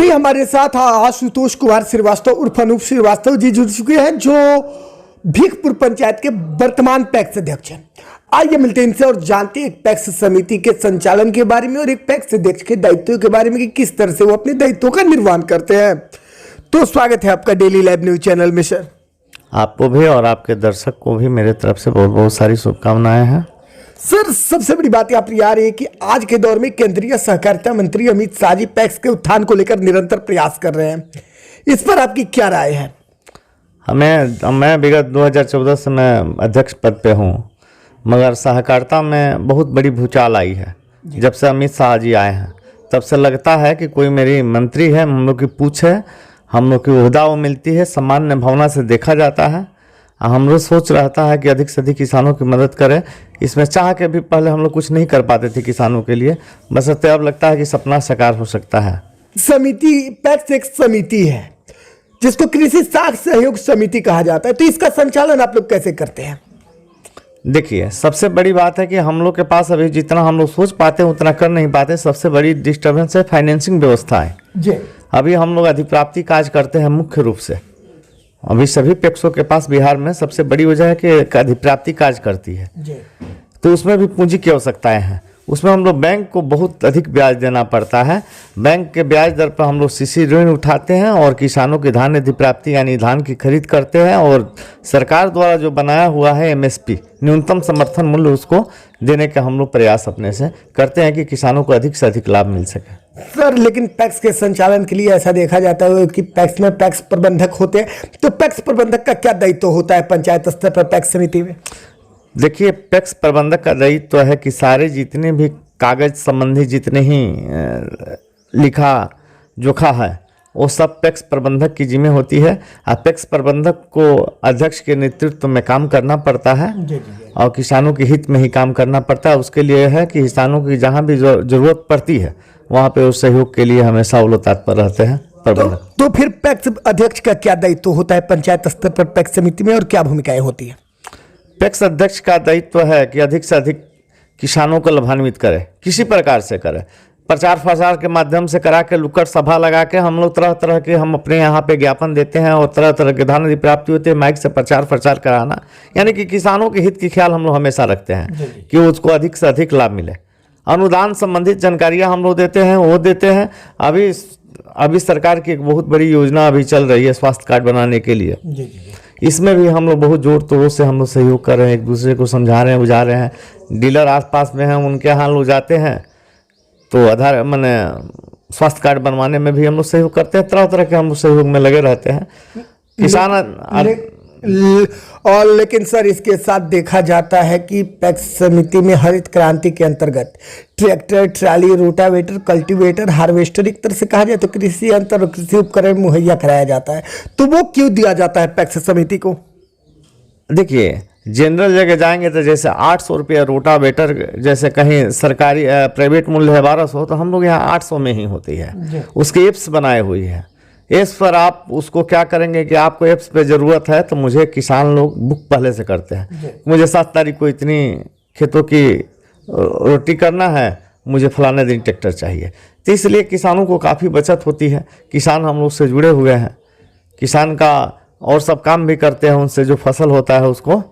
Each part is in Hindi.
अभी हमारे साथ आशुतोष कुमार श्रीवास्तव उर्फ अनूप श्रीवास्तव जी जुड़ चुके हैं, जो भीखपुर पंचायत के वर्तमान पैक्स अध्यक्ष हैं। आइए मिलते हैं इनसे और जानते हैं एक पैक्स समिति के संचालन के बारे में और एक पैक्स अध्यक्ष के दायित्वों के बारे में कि किस तरह से वो अपने दायित्वों का निर्वहन करते हैं। तो स्वागत है आपका डेली लाइव न्यूज चैनल में सर। आपको भी और आपके दर्शक को भी मेरे तरफ से बहुत बहुत सारी शुभकामनाएं हैं। सर, सबसे बड़ी बात यहाँ पर यह रही है कि आज के दौर में केंद्रीय सहकारिता मंत्री अमित शाह जी पैक्स के उत्थान को लेकर निरंतर प्रयास कर रहे हैं। इस पर आपकी क्या राय है? मैं विगत 2014 से मैं अध्यक्ष पद पे हूँ, मगर सहकारिता में बहुत बड़ी भूचाल आई है। जब से अमित शाह जी आए हैं तब से लगता है कि कोई मेरी मंत्री है, हम लोग की पूछ है, हम लोग की ओहदा वो मिलती है, सामान्य भावना से देखा जाता है। हम लोग सोच रहता है कि अधिक से अधिक किसानों की मदद करें। इसमें चाह के भी पहले हम लोग कुछ नहीं कर पाते थे किसानों के लिए, बस अब लगता है कि सपना साकार हो सकता है। समिति पैक्स एक समिति है जिसको कृषि साख सहयोग समिति कहा जाता है, तो इसका संचालन आप लोग कैसे करते हैं? देखिए, सबसे बड़ी बात है कि हम लोग के पास अभी जितना हम लोग सोच पाते हैं उतना कर नहीं पाते। सबसे बड़ी डिस्टर्बेंस है फाइनेंसिंग व्यवस्था है जी। अभी हम लोग अधिप्राप्ति कार्य करते हैं मुख्य रूप से। अभी सभी पैक्सों के पास बिहार में सबसे बड़ी वजह है कि अधिप्राप्ति कार्य करती है जी। तो उसमें भी पूंजी की आवश्यकताएं हैं। उसमें हम लोग बैंक को बहुत अधिक ब्याज देना पड़ता है। बैंक के ब्याज दर पर हम लोग सीसी ऋण उठाते हैं और किसानों की धान अधिप्राप्ति यानी धान की खरीद करते हैं, और सरकार द्वारा जो बनाया हुआ है एमएसपी न्यूनतम समर्थन मूल्य, उसको देने का हम लोग प्रयास अपने से करते हैं कि किसानों को अधिक से अधिक लाभ मिल सके। सर, लेकिन पैक्स के संचालन के लिए ऐसा देखा जाता है कि पैक्स में पैक्स प्रबंधक होते हैं, तो पैक्स प्रबंधक का क्या दायित्व होता है पंचायत स्तर पर पैक्स समिति में? देखिए, पैक्स प्रबंधक का दायित्व है कि सारे जितने भी कागज संबंधी जितने ही लिखा जोखा है वो सब पैक्स प्रबंधक की जिम्मे होती है। और पैक्स प्रबंधक को अध्यक्ष के नेतृत्व में काम करना पड़ता है और किसानों के हित में ही काम करना पड़ता है। उसके लिए है कि किसानों की जहाँ भी जरूरत पड़ती है वहाँ पे उस सहयोग के लिए हमेशा वो लोग तत्पर रहते हैं प्रबंधक। तो फिर पैक्स अध्यक्ष का क्या दायित्व होता है पंचायत स्तर पर पैक्स समिति में और क्या भूमिकाएं होती है? पैक्स अध्यक्ष का दायित्व है कि अधिक से अधिक किसानों को लाभान्वित करे, किसी प्रकार से करे। प्रचार प्रसार के माध्यम से करा के लुक्कड़ सभा लगा के हम लोग तरह तरह के हम अपने यहाँ पे ज्ञापन देते हैं और तरह तरह के धान अधिप्राप्ति होती है। माइक से प्रचार प्रसार कराना, यानी कि किसानों के हित की ख्याल हम लोग हमेशा रखते हैं कि उसको अधिक से अधिक लाभ मिले। अनुदान संबंधित जानकारियाँ हम लोग देते हैं, वो देते हैं। अभी सरकार की एक बहुत बड़ी योजना अभी चल रही है स्वास्थ्य कार्ड बनाने के लिए। इसमें भी हम लोग बहुत जोर तोड़ से हम लोग सहयोग कर रहे हैं, एक दूसरे को समझा रहे हैं, बुझा रहे हैं। डीलर आसपास में हैं, उनके यहाँ लोग जाते हैं तो आधार माने स्वास्थ्य कार्ड बनवाने में भी हम लोग सहयोग करते हैं। तरह तरह के हम लोग सहयोग में लगे रहते हैं किसान। और लेकिन सर, इसके साथ देखा जाता है कि पैक्स समिति में हरित क्रांति के अंतर्गत tractor, trolley, rotavator, cultivator, harvester, एक तरह से कहा जाए तो कृषि यंत्र और कृषि उपकरण मुहैया कराया जाता है, तो वो क्यों दिया जाता है पैक्स समिति को? देखिए, जनरल जगह जाएंगे तो जैसे 800 रुपया रोटावेटर, जैसे कहीं सरकारी प्राइवेट मूल्य है 1200, तो हम लोग यहाँ 800 में ही होती है। उसकी एप्स बनाई हुई है। एप्स पर आप उसको क्या करेंगे कि आपको एप्स पे ज़रूरत है तो मुझे किसान लोग बुक पहले से करते हैं, मुझे 7 तारीख को इतनी खेतों की रोटी करना है, मुझे फलाने दिन ट्रैक्टर चाहिए। तो इसलिए किसानों को काफ़ी बचत होती है। किसान हम लोग से जुड़े हुए हैं, किसान का और सब काम भी करते हैं। उनसे जो फसल होता है उसको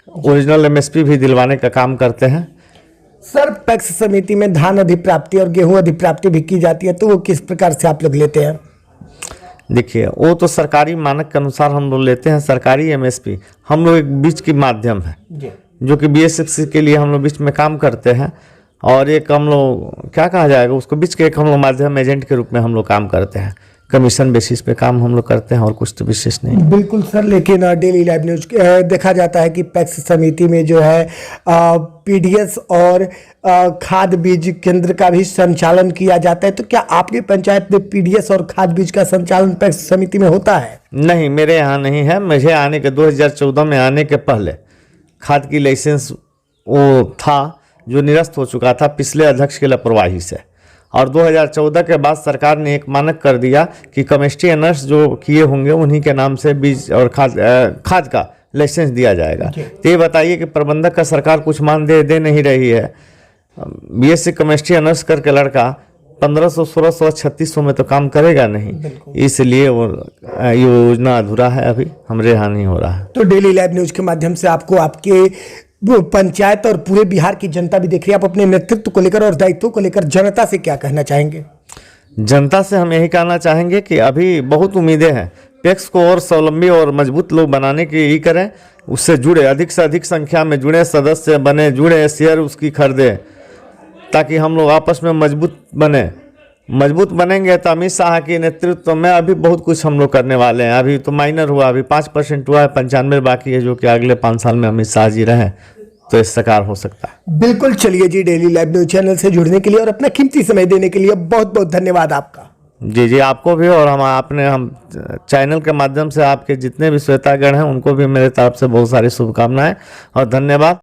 ओरिजिनल एमएसपी भी दिलवाने का काम करते हैं। सर, पैक्स समिति में धान अधिप्राप्ति और गेहूं अधिप्राप्ति भी की जाती है, तो वो किस प्रकार से आप लोग लेते हैं? देखिए, वो तो सरकारी मानक के अनुसार हम लोग लेते हैं। सरकारी एमएसपी हम लोग एक बीच की माध्यम है जो कि बीएसएफसी के लिए हम लोग बीच में काम करते हैं, और एक हम लोग क्या कहा जाएगा उसको, बीच के एक हम लोग माध्यम एजेंट के रूप में हम लोग काम करते हैं। कमीशन बेसिस पे काम हम लोग करते हैं और कुछ तो विशेष नहीं। बिल्कुल सर, लेकिन डेली लाइव न्यूज देखा जाता है कि पैक्स समिति में जो है पीडीएस और खाद बीज केंद्र का भी संचालन किया जाता है, तो क्या आपकी पंचायत में पीडीएस और खाद बीज का संचालन पैक्स समिति में होता है? नहीं, मेरे यहाँ नहीं है। मुझे आने के 2014 में आने के पहले खाद की लाइसेंस वो था जो निरस्त हो चुका था पिछले अध्यक्ष की लापरवाही से, और 2014 के बाद सरकार ने एक मानक कर दिया कि केमिस्ट्री ऑनर्स जो किए होंगे उन्हीं के नाम से बीज और खाद का लाइसेंस दिया जाएगा। तो ये बताइए कि प्रबंधक का सरकार कुछ मान दे नहीं रही है। बीएससी केमिस्ट्री ऑनर्स करके लड़का 1500, 1600, 3600 में तो काम करेगा नहीं, इसलिए वो ये योजना अधूरा है, अभी हमारे यहाँ नहीं हो रहा है। तो डेली लाइव न्यूज के माध्यम से आपको आपके वो पंचायत और पूरे बिहार की जनता भी देख रही है, आप अपने नेतृत्व को लेकर और दायित्व को लेकर जनता से क्या कहना चाहेंगे? जनता से हम यही कहना चाहेंगे कि अभी बहुत उम्मीदें हैं, पैक्स को और स्वावलंबी और मजबूत लोग बनाने की यही करें, उससे जुड़े, अधिक से अधिक संख्या में जुड़े, सदस्य बने, जुड़े, शेयर उसकी खरीदे, ताकि हम लोग आपस में मजबूत बने। मजबूत बनेंगे तो अमित शाह के नेतृत्व में अभी बहुत कुछ हम लोग करने वाले हैं। अभी तो माइनर हुआ, अभी 5% हुआ है, 95 बाकी है, जो कि अगले 5 साल में अमित शाह जी रहे तो इस साकार हो सकता है। बिल्कुल। चलिए जी, डेली लाइव न्यूज चैनल से जुड़ने के लिए और अपना कीमती समय देने के लिए बहुत बहुत धन्यवाद आपका। जी जी, आपको भी, और हम चैनल के माध्यम से आपके जितने भी श्रोतागण हैं उनको भी मेरे तरफ से बहुत सारी शुभकामनाएं और धन्यवाद।